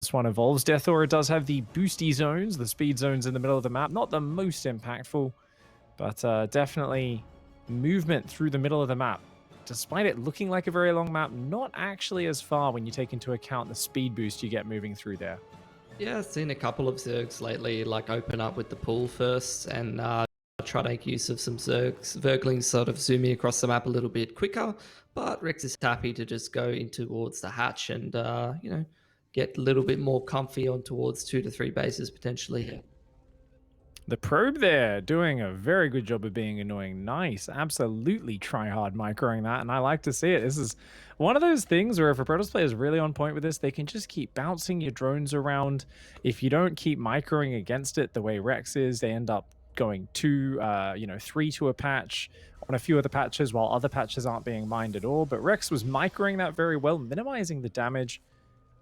this one evolves. Death Aura does have the boosty zones, the speed zones in the middle of the map. Not the most impactful, but definitely movement through the middle of the map. Despite it looking like a very long map, not actually as far when you take into account the speed boost you get moving through there. Yeah, I've seen a couple of Zergs lately, like open up with the pool first and try to make use of some Zergs. Zerglings sort of zooming across the map a little bit quicker, but Rex is happy to just go in towards the hatch and, get a little bit more comfy on towards 2 to 3 bases potentially. The probe there doing a very good job of being annoying. Nice. Absolutely try hard microing that, and I like to see it. This is one of those things where if a Protoss player is really on point with this, they can just keep bouncing your drones around. If you don't keep microing against it the way Rex is, they end up going 2, 3 to a patch on a few other patches, while other patches aren't being mined at all. But Rex was microing that very well, minimizing the damage,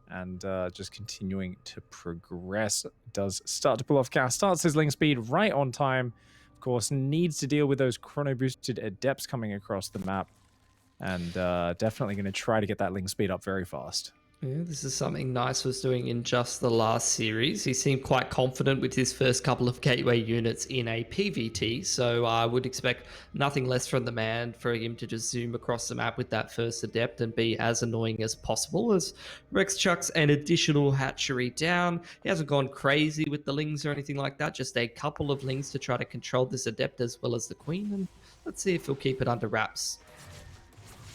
and just continuing to progress. Does start to pull off gas, starts sizzling speed right on time. Of course, needs to deal with those chrono boosted adepts coming across the map, and definitely going to try to get that link speed up very fast. Yeah, this is something Nice was doing in just the last series. He seemed quite confident with his first couple of gateway units in a PVT, so I would expect nothing less from the man for him to just zoom across the map with that first adept and be as annoying as possible as Rex chucks an additional hatchery down. He hasn't gone crazy with the lings or anything like that, just a couple of lings to try to control this adept as well as the queen, and let's see if he'll keep it under wraps.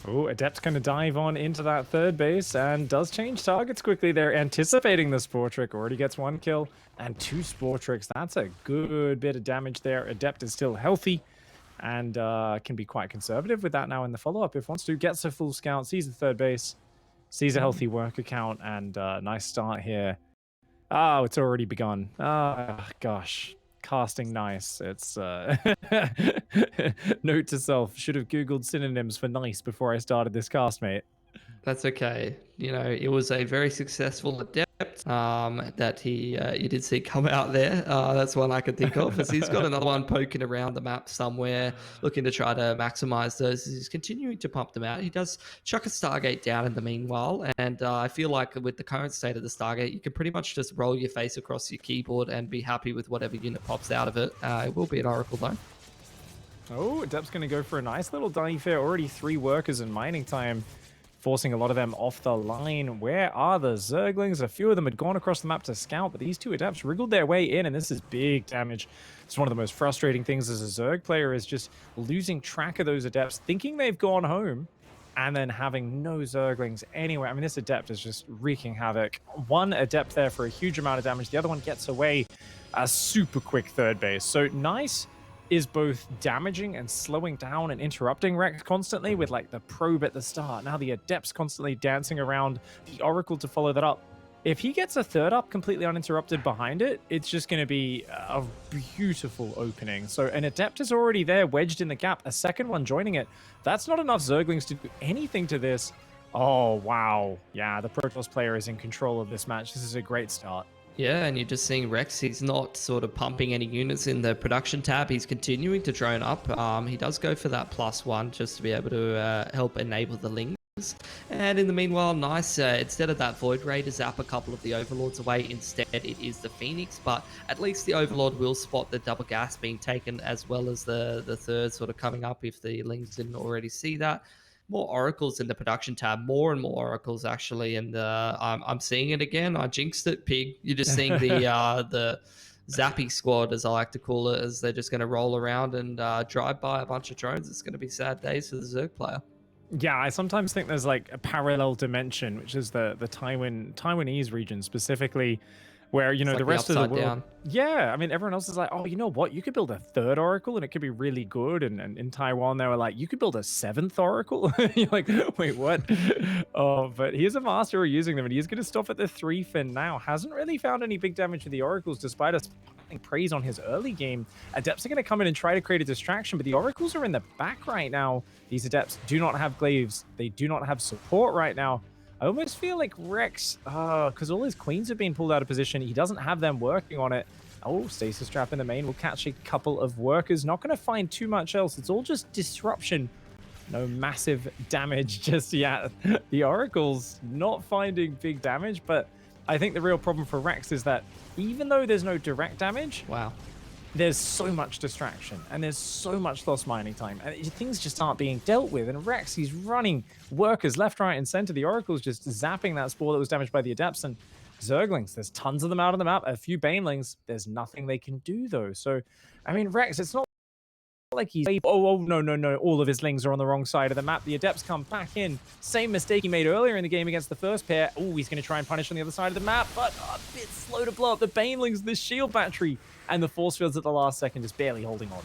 Oh, Adept's going to dive on into that third base and does change targets quickly. They're anticipating the Spore Trick. Already gets 1 kill and 2 Spore Tricks. That's a good bit of damage there. Adept is still healthy and can be quite conservative with that now in the follow-up. If wants to, gets a full scout, sees the third base, sees a healthy worker count, and nice start here. Oh, it's already begun. Oh, gosh. Casting nice. It's note to self, should have googled synonyms for nice before I started this cast, mate. That's okay. It was a very successful adept that you did see come out there. That's one I could think of. As he's got another one poking around the map somewhere, looking to try to maximize those. He's continuing to pump them out. He does chuck a Stargate down in the meanwhile, and I feel like with the current state of the Stargate, you can pretty much just roll your face across your keyboard and be happy with whatever unit pops out of it. It will be an Oracle though. Oh, Adept's going to go for a nice little dive here. Already 3 workers in mining time, forcing a lot of them off the line. Where are the Zerglings? A few of them had gone across the map to scout, but these 2 Adepts wriggled their way in, and this is big damage. It's one of the most frustrating things as a Zerg player, is just losing track of those Adepts, thinking they've gone home, and then having no Zerglings anywhere. I mean, this Adept is just wreaking havoc. 1 Adept there for a huge amount of damage. The other one gets away a super quick third base. So Nice is both damaging and slowing down and interrupting Rex constantly with like the probe at the start. Now the Adept's constantly dancing around the Oracle to follow that up. If he gets a third up completely uninterrupted behind it, it's just going to be a beautiful opening. So an Adept is already there, wedged in the gap. A second one joining it. That's not enough Zerglings to do anything to this. Oh, wow. Yeah, the Protoss player is in control of this match. This is a great start. Yeah, and you're just seeing Rex, he's not sort of pumping any units in the production tab. He's continuing to drone up. He does go for that +1 just to be able to help enable the lings. And in the meanwhile, Nice, instead of that Void Ray to zap a couple of the Overlords away, instead it is the Phoenix, but at least the Overlord will spot the double gas being taken as well as the third sort of coming up if the lings didn't already see that. More oracles in the production tab, more and more oracles actually, and I'm seeing it again. I jinxed it, pig. You're just seeing the zappy squad, as I like to call it, as they're just going to roll around and drive by a bunch of drones. It's going to be sad days for the Zerg player. Yeah, I sometimes think there's like a parallel dimension, which is the Taiwanese region specifically, where, you know, the rest of the world. Down. Yeah, I mean, everyone else is like, oh, you know what? You could build a 3rd Oracle and it could be really good. And in Taiwan, they were like, you could build a 7th Oracle. You're like, wait, what? Oh, but he's a master of using them, and he's going to stop at the 3 for now. Hasn't really found any big damage with the Oracles, despite us piling praise on his early game. Adepts are going to come in and try to create a distraction, but the Oracles are in the back right now. These Adepts do not have glaives. They do not have support right now. I almost feel like Rex, because all his queens have been pulled out of position, he doesn't have them working on it. Oh, Stasis Trap in the main will catch a couple of workers. Not going to find too much else. It's all just disruption. No massive damage just yet. The Oracle's not finding big damage, but I think the real problem for Rex is that even though there's no direct damage, Wow. there's so much distraction and there's so much lost mining time and things just aren't being dealt with. And Rex, he's running workers left, right, and center. The Oracle's just zapping that spore that was damaged by the Adepts, and Zerglings, there's tons of them out on the map. A few Banelings, there's nothing they can do though. So, I mean, Rex, it's not like he's no, all of his lings are on the wrong side of the map. The Adepts come back in, same mistake he made earlier in the game against the first pair. Oh, he's going to try and punish on the other side of the map, but a bit slow to blow up the Banelings, the shield battery, and the force fields at the last second just barely holding on.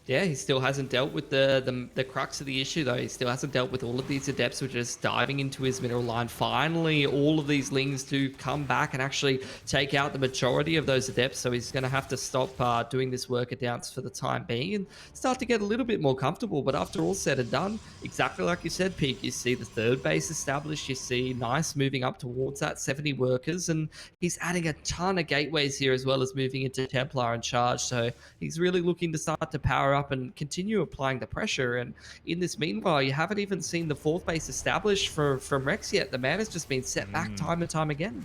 Yeah, he still hasn't dealt with the crux of the issue, though. He still hasn't dealt with all of these Adepts, which are just diving into his mineral line. Finally, all of these Lings do come back and actually take out the majority of those Adepts, so he's going to have to stop doing this worker dance for the time being and start to get a little bit more comfortable. But after all said and done, exactly like you said, Pete, you see the third base established, you see Nice moving up towards that 70 workers, and he's adding a ton of gateways here as well as moving into Templar and Charge, so he's really looking to start to power up and continue applying the pressure. And in this meanwhile, you haven't even seen the fourth base established from Rex yet. The man has just been set back time and time again.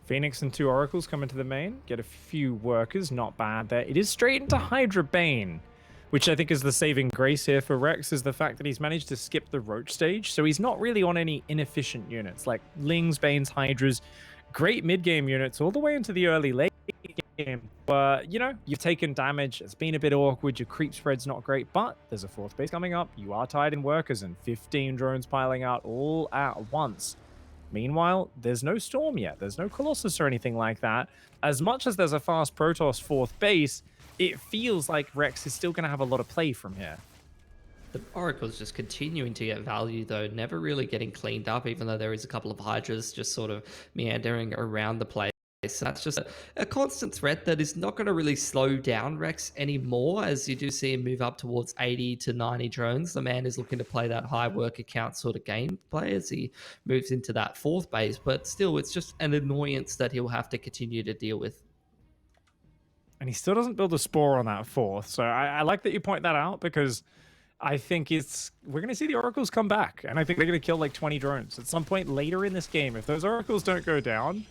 Phoenix and 2 Oracles come into the main, get a few workers, not bad there. It is straight into Hydra Bane, which I think is the saving grace here for Rex, is the fact that he's managed to skip the Roach stage, so he's not really on any inefficient units like Lings, Banes, Hydras, great mid-game units all the way into the early late game. But, you know, you've taken damage, it's been a bit awkward, your creep spread's not great, but there's a fourth base coming up, you are tied in workers, and 15 drones piling out all at once. Meanwhile, there's no Storm yet, there's no Colossus or anything like that. As much as there's a fast Protoss fourth base, it feels like Rex is still going to have a lot of play from here. The Oracle's just continuing to get value, though, never really getting cleaned up, even though there is a couple of Hydras just sort of meandering around the place. So that's just a constant threat that is not going to really slow down Rex anymore, as you do see him move up towards 80 to 90 drones. The man is looking to play that high worker count sort of gameplay as he moves into that fourth base, but still, it's just an annoyance that he'll have to continue to deal with. And he still doesn't build a spore on that fourth, so I like that you point that out, because I think we're going to see the Oracles come back, and I think they're going to kill like 20 drones at some point later in this game. If those Oracles don't go down,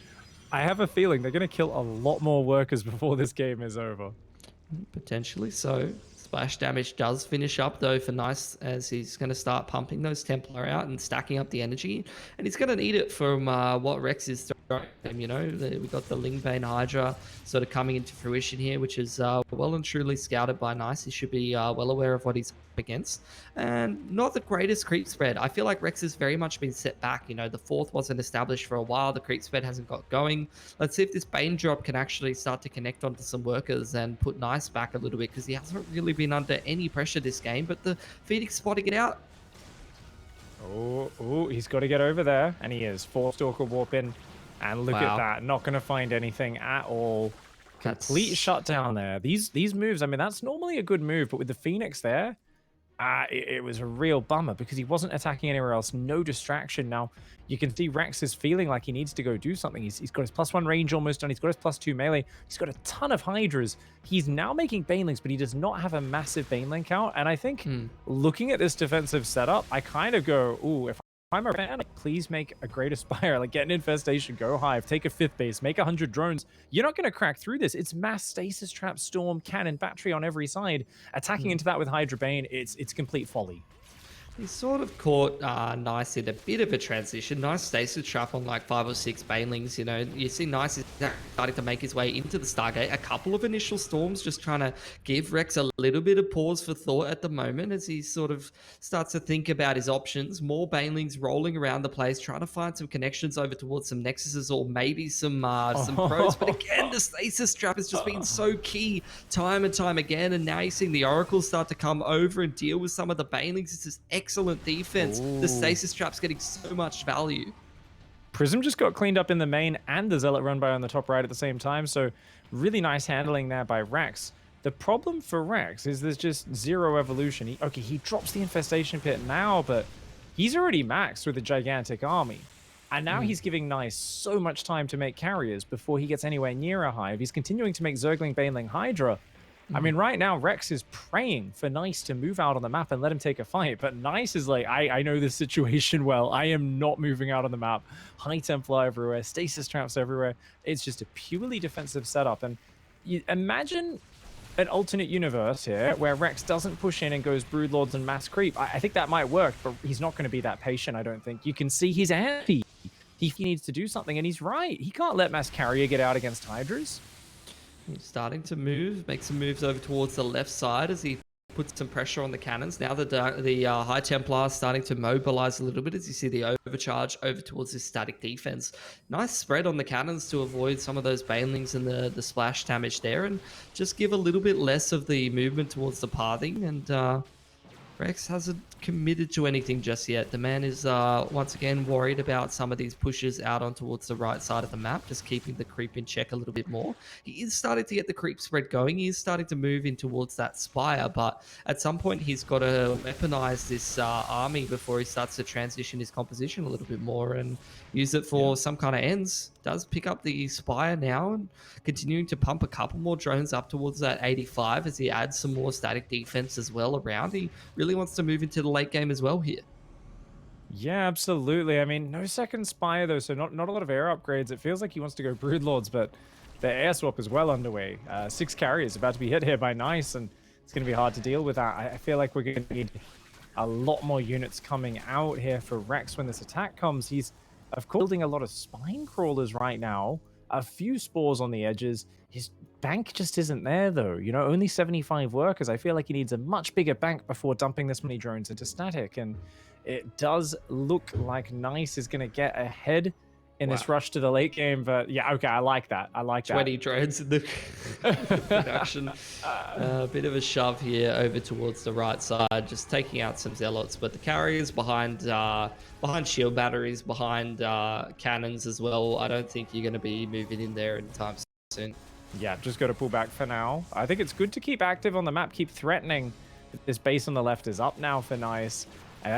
I have a feeling they're going to kill a lot more workers before this game is over. Potentially so. Splash damage does finish up, though, for Nice, as he's going to start pumping those Templar out and stacking up the energy. And he's going to need it from what Rex is throwing him, you know. We've got the Lingbane Hydra sort of coming into fruition here, which is well and truly scouted by Nice. He should be well aware of what he's up against. And not the greatest creep spread. I feel like Rex has very much been set back. You know, the fourth wasn't established for a while. The creep spread hasn't got going. Let's see if this Bane drop can actually start to connect onto some workers and put Nice back a little bit, because he hasn't really been under any pressure this game, but the Phoenix spotting it out. Oh, he's got to get over there, and he is. 4 Stalker warp in, and look at that. Not going to find anything at all. Complete shutdown there. These moves, I mean, that's normally a good move, but with the Phoenix there, it was a real bummer, because he wasn't attacking anywhere else. No distraction. Now, you can see Rex is feeling like he needs to go do something. He's got his +1 range almost done. He's got his +2 melee. He's got a ton of Hydras. He's now making Banelings, but he does not have a massive Baneling count. And I think looking at this defensive setup, I kind of go, ooh, if I'm a fan, like, please make a Great Aspire, like get an Infestation, go Hive, take a 5th base, make 100 drones. You're not going to crack through this. It's mass stasis trap, storm, cannon, battery on every side. Attacking into that with Hydra Bane, it's complete folly. He's sort of caught Nice in a bit of a transition. Nice stasis trap on like 5 or 6 Banelings. You know, you see Nice is starting to make his way into the Stargate. A couple of initial storms, just trying to give Rex a little bit of pause for thought at the moment as he sort of starts to think about his options. More Banelings rolling around the place, trying to find some connections over towards some Nexuses or maybe some pros. But again, the stasis trap has just been so key time and time again. And now you're seeing the Oracles start to come over and deal with some of the Banelings. This is excellent defense. The stasis trap's getting so much value. Prism just got cleaned up in the main, and the Zealot run by on the top right at the same time, so really nice handling there by Rex. The problem for Rex is there's just 0 evolution. He drops the Infestation Pit now, but he's already maxed with a gigantic army. And now he's giving Nice so much time to make carriers before he gets anywhere near a Hive. He's continuing to make Zergling, Baneling, Hydra, I mean, right now, Rex is praying for Nice to move out on the map and let him take a fight. But Nice is like, I know this situation well. I am not moving out on the map. High Templar everywhere, stasis traps everywhere. It's just a purely defensive setup. And you imagine an alternate universe here where Rex doesn't push in and goes Broodlords and mass creep. I think that might work, but he's not going to be that patient, I don't think. You can see he's anti. He needs to do something, and he's right. He can't let Mass Carrier get out against Hydras. He's starting to move, make some moves over towards the left side as he puts some pressure on the cannons. Now the High Templar is starting to mobilize a little bit as you see the overcharge over towards his static defense. Nice spread on the cannons to avoid some of those banelings and the splash damage there, and just give a little bit less of the movement towards the pathing. And Rex hasn't committed to anything just yet. The man is once again worried about some of these pushes out on towards the right side of the map, just keeping the creep in check a little bit more. He is starting to get the creep spread going. He is starting to move in towards that spire, but at some point he's got to weaponize this army before he starts to transition his composition a little bit more and use it for some kind of ends. Does pick up the spire now and continuing to pump a couple more drones up towards that 85 as he adds some more static defense as well around. He really wants to move into the late game as well here. Yeah, absolutely. I mean, no second Spire, though, so not a lot of air upgrades. It feels like he wants to go Broodlords, but the air swap is well underway. 6 carriers about to be hit here by Nice, and it's going to be hard to deal with that. I feel like we're going to need a lot more units coming out here for Rex when this attack comes. He's, of course, building a lot of spine crawlers right now, a few spores on the edges. His bank just isn't there, though. You know, only 75 workers. I feel like he needs a much bigger bank before dumping this many drones into static, and it does look like Nice is going to get ahead in this rush to the late game, but yeah, okay, I like that. I like 20 drones in the production. A bit of a shove here over towards the right side, just taking out some zealots, but the carriers behind shield batteries, behind cannons as well. I don't think you're going to be moving in there anytime soon. Yeah, just got to pull back for now. I think it's good to keep active on the map, keep threatening. This base on the left is up now for Nice.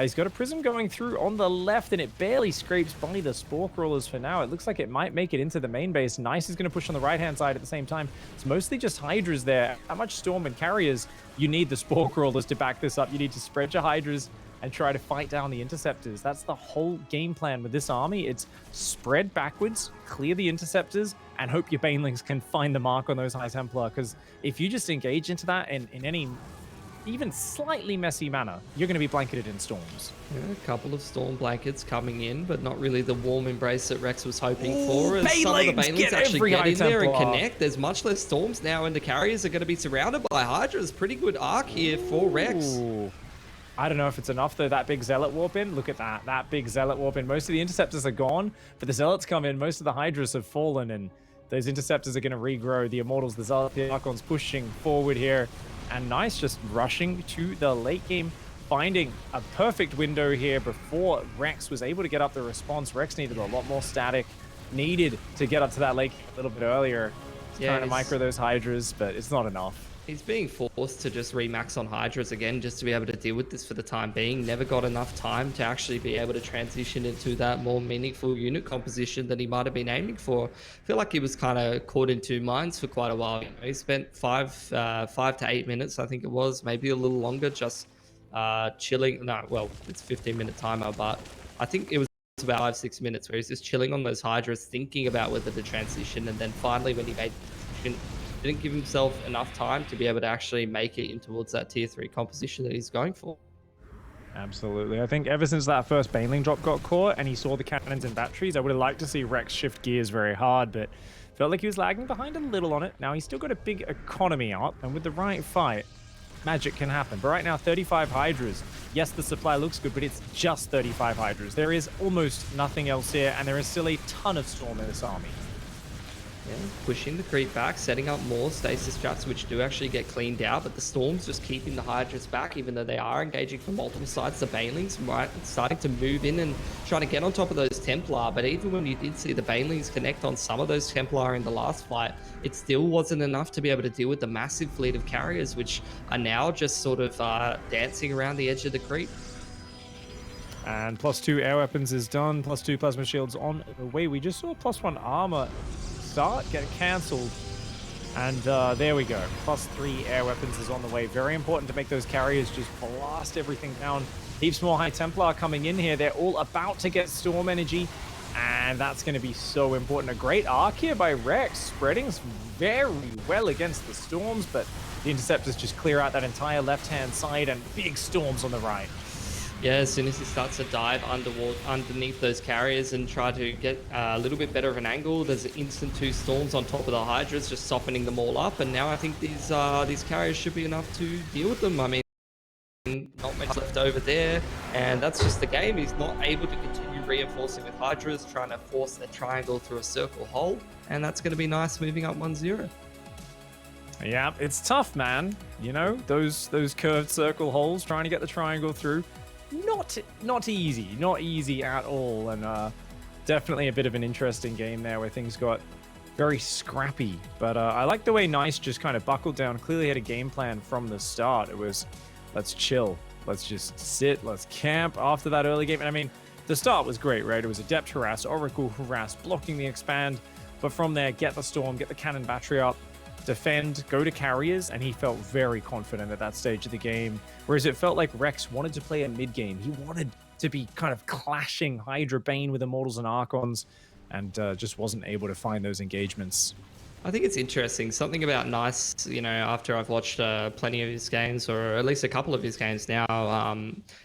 He's got a prism going through on the left, and it barely scrapes by the spore crawlers for now. It looks like it might make it into the main base. Nice is going to push on the right-hand side at the same time. It's mostly just Hydras there. How much Storm and Carriers? You need the spore crawlers to back this up. You need to spread your Hydras and try to fight down the Interceptors. That's the whole game plan with this army. It's spread backwards, clear the Interceptors, and hope your Banelings can find the mark on those High Templar. Because if you just engage into that in any even slightly messy manner, you're going to be blanketed in storms. Yeah, a couple of storm blankets coming in, but not really the warm embrace that Rex was hoping for. As some of the Banelings actually get in there and connect. There's much less storms now, and the carriers are going to be surrounded by Hydras. Pretty good arc here for Rex. I don't know if it's enough, though. That big Zealot warp in. Look at that. That big Zealot warp in. Most of the Interceptors are gone, but the Zealots come in. Most of the Hydras have fallen, and those Interceptors are going to regrow. The Immortals, the Zealots, the Archons pushing forward here. And Nice just rushing to the late game, finding a perfect window here before Rex was able to get up the response. Rex needed a lot more static, needed to get up to that late game a little bit earlier. Trying to micro those Hydras, but it's not enough. He's being forced to just remax on Hydras again just to be able to deal with this for the time being. Never got enough time to actually be able to transition into that more meaningful unit composition that he might have been aiming for. I feel like he was kind of caught in two minds for quite a while. You know, he spent 5 to 8 minutes, I think it was, maybe a little longer, just chilling. No, well, it's a 15-minute timer, but I think it was about 5-6 minutes where he's just chilling on those Hydras, thinking about whether to transition, and then finally when he made the decision, didn't give himself enough time to be able to actually make it in towards that tier 3 composition that he's going for. Absolutely. I think ever since that first Baneling drop got caught and he saw the cannons and batteries, I would have liked to see Rex shift gears very hard, but felt like he was lagging behind a little on it. Now he's still got a big economy up, and with the right fight, magic can happen. But right now, 35 Hydras. Yes, the supply looks good, but it's just 35 Hydras. There is almost nothing else here, and there is still a ton of Storm in this army. Yeah, pushing the creep back, setting up more stasis traps, which do actually get cleaned out, but the Storm's just keeping the Hydras back, even though they are engaging from multiple sides. The Banelings, right, starting to move in and trying to get on top of those Templar, but even when you did see the Banelings connect on some of those Templar in the last fight, it still wasn't enough to be able to deal with the massive fleet of carriers, which are now just sort of dancing around the edge of the creep. And +2 air weapons is done, +2 plasma shields on the way. We just saw +1 armor start get cancelled. And there we go. +3 air weapons is on the way. Very important to make those carriers just blast everything down. Heaps more High Templar coming in here. They're all about to get Storm Energy. And that's going to be so important. A great arc here by Rex, spreading very well against the Storms, but the Interceptors just clear out that entire left-hand side and big Storms on the right. Yeah, as soon as he starts to dive underneath those carriers and try to get a little bit better of an angle, there's an instant 2 Storms on top of the Hydras, just softening them all up. And now I think these carriers should be enough to deal with them. I mean, not much left over there, and that's just the game. He's not able to continue reinforcing with Hydras, trying to force a triangle through a circle hole, and that's going to be nice moving up 1-0. Yeah, it's tough, man. You know, those curved circle holes, trying to get the triangle through. Not easy at all, and definitely a bit of an interesting game there where things got very scrappy. But I like the way Nice just kind of buckled down, clearly had a game plan from the start. It was, let's chill, let's just sit, let's camp after that early game. And I mean, the start was great, right? It was Adept harass, Oracle harass, blocking the expand, but from there, get the Storm, get the cannon battery up, defend, go to carriers, and he felt very confident at that stage of the game. Whereas it felt like Rex wanted to play a mid-game. He wanted to be kind of clashing Hydra Bane with Immortals and Archons, and just wasn't able to find those engagements. I think it's interesting. Something about Nice, you know, after I've watched plenty of his games, or at least a couple of his games now,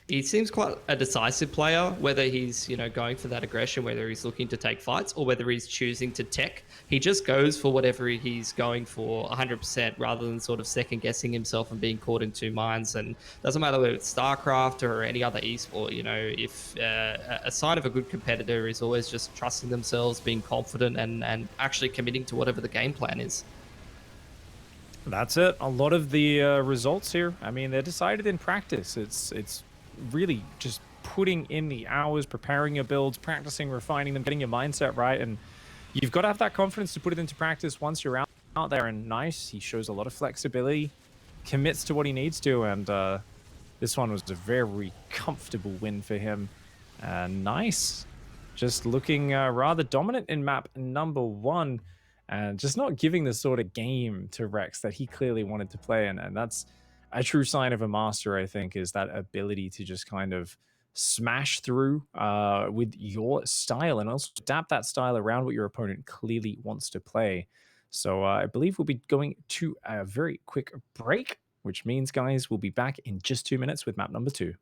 he seems quite a decisive player, whether he's, you know, going for that aggression, whether he's looking to take fights, or whether he's choosing to tech. He just goes for whatever he's going for 100% rather than sort of second guessing himself and being caught in two minds. And doesn't matter whether it's StarCraft or any other esport, you know, if a sign of a good competitor is always just trusting themselves, being confident, and actually committing to whatever the game plan is. That's it. A lot of the results here, I mean, they're decided in practice. It's really just putting in the hours, preparing your builds, practicing, refining them, getting your mindset right, and you've got to have that confidence to put it into practice once you're out there. And Nice, he shows a lot of flexibility, commits to what he needs to, and this one was a very comfortable win for him. Nice, just looking rather dominant in map number 1. And just not giving the sort of game to Rex that he clearly wanted to play. And that's a true sign of a master, I think, is that ability to just kind of smash through with your style and also adapt that style around what your opponent clearly wants to play. So I believe we'll be going to a very quick break, which means, guys, we'll be back in just 2 minutes with map number 2.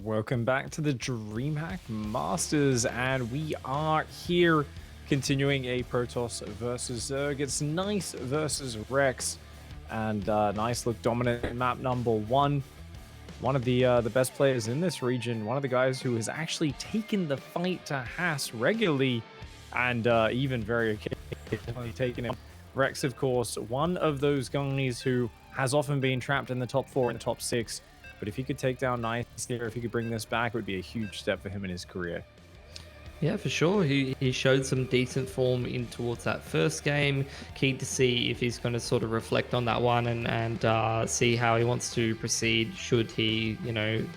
Welcome back to the DreamHack Masters, and we are here continuing a Protoss versus Zerg. It's Nice versus Rex, and Nice look dominant in map number one. One of the best players in this region, one of the guys who has actually taken the fight to Haas regularly, and even very occasionally taken him. Rex, of course, one of those guys who has often been trapped in the top 4 and the top 6. But if he could take down Nice here, if he could bring this back, it would be a huge step for him in his career. Yeah, for sure. He showed some decent form in towards that first game. Keen to see if he's going to sort of reflect on that one and see how he wants to proceed. Should he,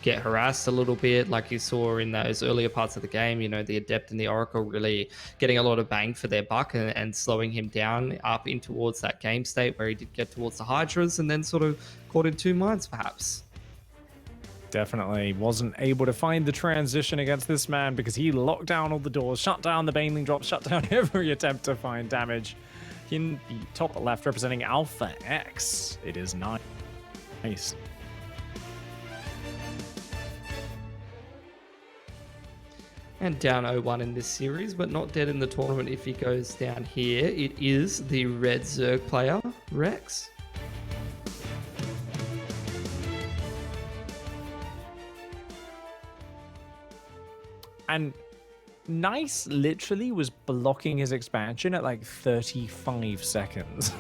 get harassed a little bit like you saw in those earlier parts of the game, the Adept and the Oracle really getting a lot of bang for their buck and slowing him down up in towards that game state where he did get towards the Hydras and then sort of caught in two minds perhaps. Definitely wasn't able to find the transition against this man because he locked down all the doors, shut down the Baneling drop, shut down every attempt to find damage. In the top left, representing Alpha X, it is Nice. And down 0-1 in this series, but not dead in the tournament if he goes down here. It is the red Zerg player, Rex. And Nice literally was blocking his expansion at like 35 seconds.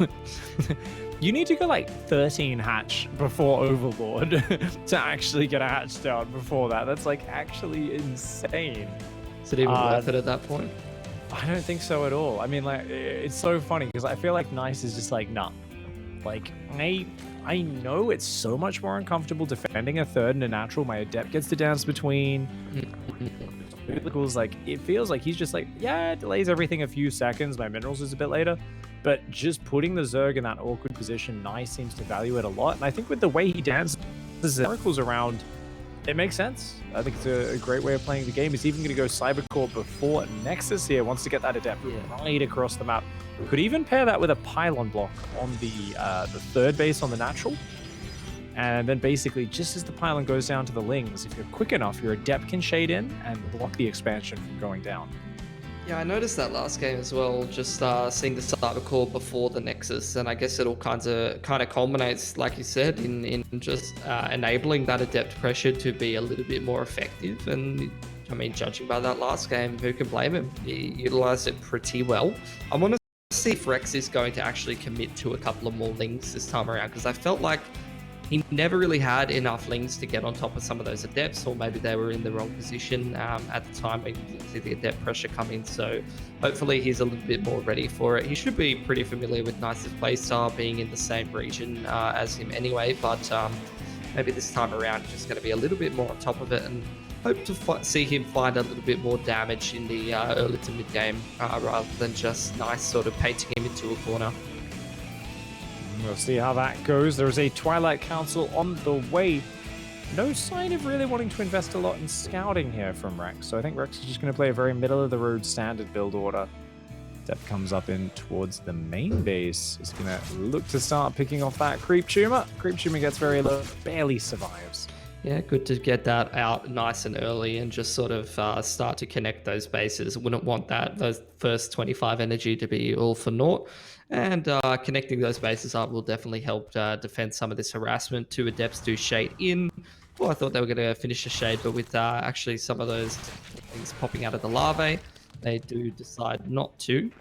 You need to go like 13 hatch before Overlord to actually get a hatch down before that. That's like actually insane. Is it even worth it at that point? I don't think so at all. I mean, like, it's so funny because I feel like Nice is just like, nah. Like, I know it's so much more uncomfortable defending a third and a natural. My Adept gets to dance between. Like, it feels like he's just like, yeah, it delays everything a few seconds. My minerals is a bit later. But just putting the Zerg in that awkward position, Nice seems to value it a lot. And I think with the way he dances the miracles around, it makes sense. I think it's a great way of playing the game. He's even going to go Cybercore before Nexus here. Wants to get that Adept right across the map. Could even pair that with a pylon block on the third base on the natural. And then basically, just as the pylon goes down to the Lings, if you're quick enough, your Adept can shade in and block the expansion from going down. Yeah, I noticed that last game as well, just seeing the Cyber Core before the Nexus, and I guess it all kind of culminates, like you said, in just enabling that Adept pressure to be a little bit more effective. And I mean, judging by that last game, who can blame him? He utilized it pretty well. I want to see if Rex is going to actually commit to a couple of more Lings this time around, because I felt like he never really had enough Lings to get on top of some of those Adepts, or maybe they were in the wrong position at the time when you see the Adept pressure come in. So hopefully he's a little bit more ready for it. He should be pretty familiar with Nice's playstyle, being in the same region as him anyway, but maybe this time around he's just going to be a little bit more on top of it, and hope to see him find a little bit more damage in the early to mid game rather than just Nice sort of painting him into a corner. We'll see how that goes. There's a Twilight Council on the way. No sign of really wanting to invest a lot in scouting here from Rex. So I think Rex is just going to play a very middle-of-the-road standard build order. Depth comes up in towards the main base. He's going to look to start picking off that Creep Tumor. Creep Tumor gets very low, barely survives. Yeah, good to get that out nice and early and just sort of start to connect those bases. Wouldn't want those first 25 energy to be all for naught. And connecting those bases up will definitely help defend some of this harassment. Two Adepts do shade in. Well, I thought they were going to finish the shade, but with actually some of those things popping out of the larvae, they do decide not to.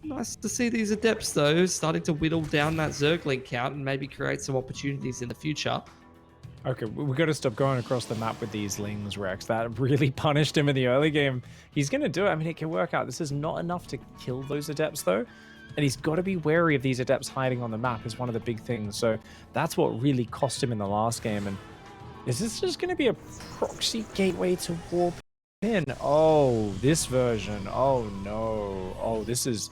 Nice to see these Adepts, though, starting to whittle down that Zergling count and maybe create some opportunities in the future. Okay, we got to stop going across the map with these Lings, Rex. That really punished him in the early game. He's going to do it. I mean, it can work out. This is not enough to kill those Adepts, though. And he's got to be wary of these Adepts hiding on the map is one of the big things. So that's what really cost him in the last game. And is this just going to be a proxy gateway to warp in? Oh, this version. Oh, no. Oh, this is...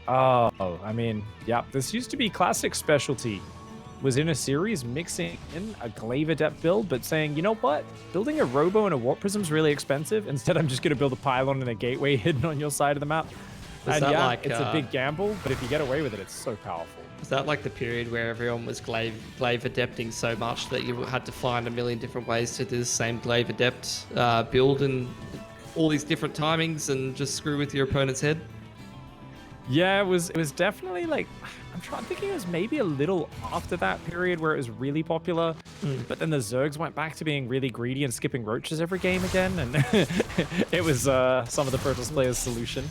Oh, I mean, yeah, this used to be classic specialty. Was in a series mixing in a Glaive Adept build, but saying, you know what? Building a Robo and a Warp Prism is really expensive. Instead, I'm just going to build a Pylon and a Gateway hidden on your side of the map. And yeah, it's a big gamble, but if you get away with it, it's so powerful. Was that like the period where everyone was glaive adepting so much that you had to find a million different ways to do the same glaive adept build and all these different timings and just screw with your opponent's head? Yeah, it was definitely like, I'm thinking it was maybe a little after that period where it was really popular, but then the Zergs went back to being really greedy and skipping roaches every game again, and it was some of the Protoss players' solution.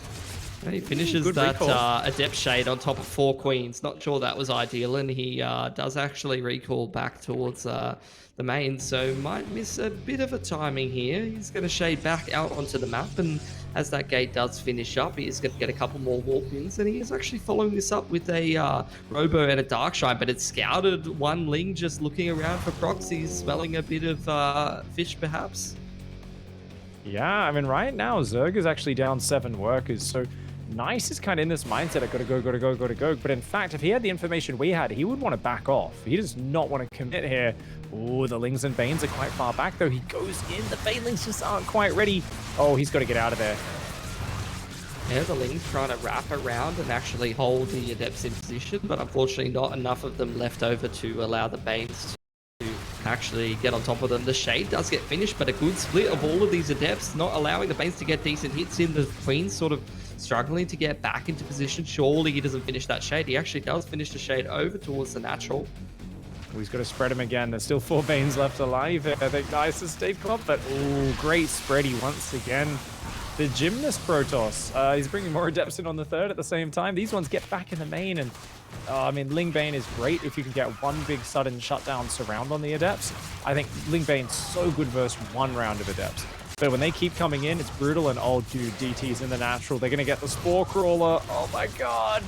He finishes that Adept Shade on top of 4 Queens. Not sure that was ideal, and he does actually recall back towards the main, so might miss a bit of a timing here. He's going to shade back out onto the map, and as that gate does finish up, he is going to get a couple more walk-ins, and he is actually following this up with a Robo and a Darkshine, but it's scouted. One Ling just looking around for proxies, smelling a bit of fish perhaps. Yeah, I mean, right now, Zerg is actually down 7 workers, so Nice is kind of in this mindset of gotta go. But in fact, if he had the information we had, he would want to back off. He does not want to commit here. Oh, the Lings and Banes are quite far back, though. He goes in. The Banelings just aren't quite ready. Oh, he's got to get out of there. Yeah, the Lings trying to wrap around and actually hold the Adepts in position, but unfortunately not enough of them left over to allow the Banes to actually get on top of them. The Shade does get finished, but a good split of all of these Adepts, not allowing the Banes to get decent hits in. The Queen's sort of struggling to get back into position. Surely he doesn't finish that Shade. He actually does finish the Shade over towards the Natural. Oh, he's got to spread him again. There's still 4 Banes left alive. I think Nice has stayed caught, but oh, great spready once again. The Gymnast Protoss. He's bringing more Adepts in on the third at the same time. These ones get back in the main, and I mean, Ling Bane is great if you can get one big sudden shutdown surround on the Adepts. I think Ling Bane's so good versus one round of Adepts. But when they keep coming in, it's brutal, and oh, dude, DT's in the Natural. They're going to get the Spore Crawler. Oh my god.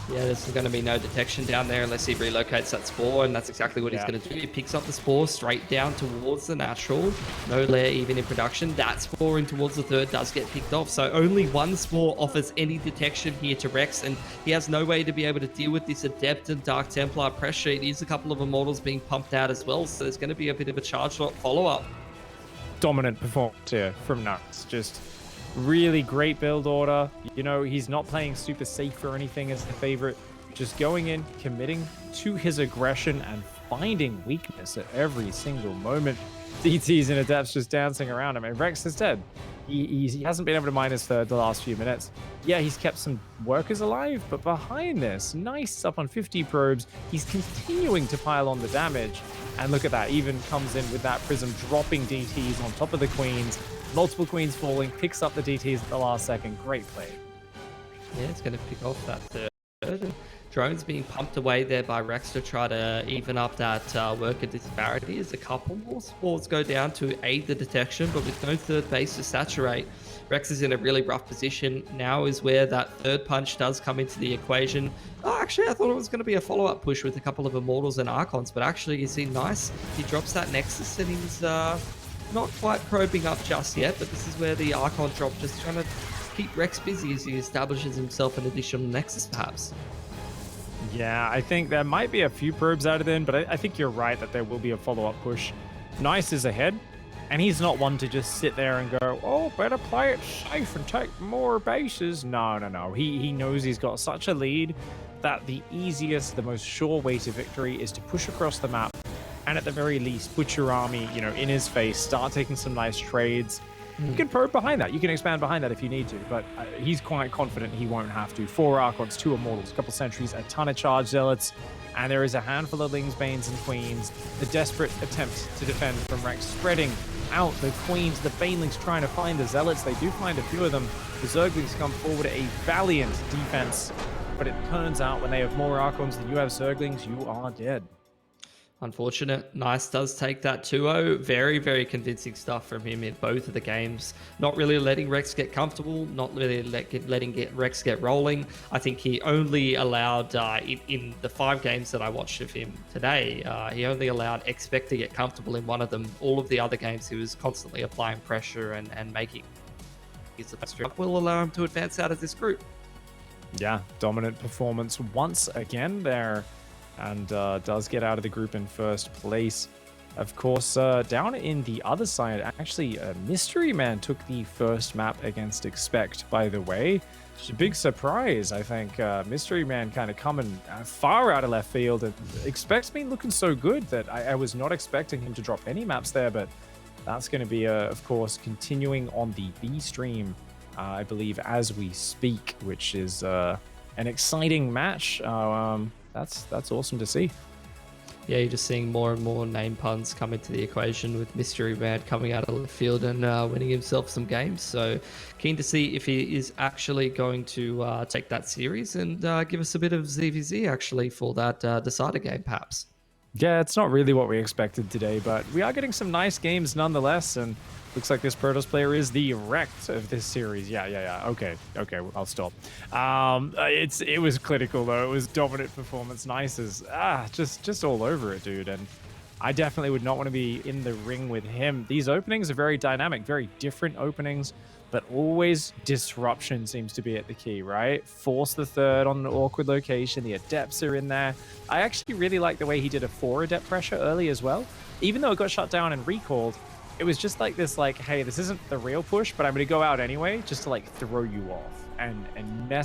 Yeah, there's going to be no detection down there unless he relocates that Spore, and that's exactly what he's going to do. He picks up the Spore straight down towards the Natural. No lair even in production. That Spore in towards the third does get picked off, so only one Spore offers any detection here to Rex, and he has no way to be able to deal with this Adept and Dark Templar pressure. It is a couple of Immortals being pumped out as well, so there's going to be a bit of a charge shot follow-up. Dominant performance here from Nuts. Just really great build order. You know, he's not playing super safe or anything as the favorite. Just going in, committing to his aggression, and finding weakness at every single moment. DTs and Adepts just dancing around him. I mean, Rex is dead. He hasn't been able to mine his third the last few minutes. Yeah, he's kept some workers alive, but behind this, Nice up on 50 probes. He's continuing to pile on the damage. And look at that, even comes in with that Prism, dropping DTs on top of the Queens. Multiple Queens falling, picks up the DTs at the last second. Great play. Yeah, it's going to pick off that third. Drones being pumped away there by Rex to try to even up that worker disparity as a couple more spores go down to aid the detection, but with no third base to saturate, Rex is in a really rough position. Now is where that third punch does come into the equation. Oh, actually, I thought it was going to be a follow-up push with a couple of Immortals and Archons, but actually, you see, Nice, he drops that Nexus, and he's not quite probing up just yet, but this is where the Archon drop, just trying to keep Rex busy as he establishes himself an additional Nexus, perhaps. Yeah, I think there might be a few probes added in, but I think you're right that there will be a follow-up push. Nice is ahead, and he's not one to just sit there and go, oh, better play it safe and take more bases. No. He knows he's got such a lead that the easiest, the most sure way to victory is to push across the map, and at the very least, put your army, you know, in his face, start taking some nice trades. You can probe behind that. You can expand behind that if you need to, but he's quite confident he won't have to. 4 Archons, 2 Immortals, a couple Sentries, a ton of Charge Zealots, and there is a handful of Lings, Banes, and Queens. The desperate attempt to defend from Rex, spreading out the Queens, the Banelings trying to find the Zealots. They do find a few of them. The Zerglings come forward, a valiant defense, but it turns out when they have more Archons than you have Zerglings, you are dead. Unfortunate. Nice does take that 2-0. Very, very convincing stuff from him in both of the games. Not really letting Rex get comfortable, not really letting Rex get rolling. I think he only allowed, in the 5 games that I watched of him today, he only allowed Expect to get comfortable in one of them. All of the other games, he was constantly applying pressure and making his will allow him to advance out of this group. Yeah, dominant performance once again there. And does get out of the group in first place. Of course, down in the other side, actually, Mystery Man took the first map against Expect, by the way. It's a big surprise, I think. Mystery Man kind of coming far out of left field, and Expect's been looking so good that I was not expecting him to drop any maps there, but that's going to be, of course, continuing on the B stream, I believe, as we speak, which is an exciting match. That's awesome to see. Yeah, you're just seeing more and more name puns come into the equation with Mystery Man coming out of left field and winning himself some games. So keen to see if he is actually going to take that series and give us a bit of ZVZ actually for that decider game, perhaps. Yeah, it's not really what we expected today, but we are getting some nice games nonetheless, and looks like this Protoss player is the wrecked of this series. Yeah. Okay, I'll stop. It was clinical though. It was dominant performance, nice as just all over it, dude. And I definitely would not want to be in the ring with him. These openings are very dynamic, very different openings, but always disruption seems to be at the key, right? Force the third on an awkward location. The adepts are in there. I actually really like the way he did a 4 adept pressure early as well. Even though it got shut down and recalled, it was just like this, like, hey, this isn't the real push, but I'm going to go out anyway just to like throw you off and mess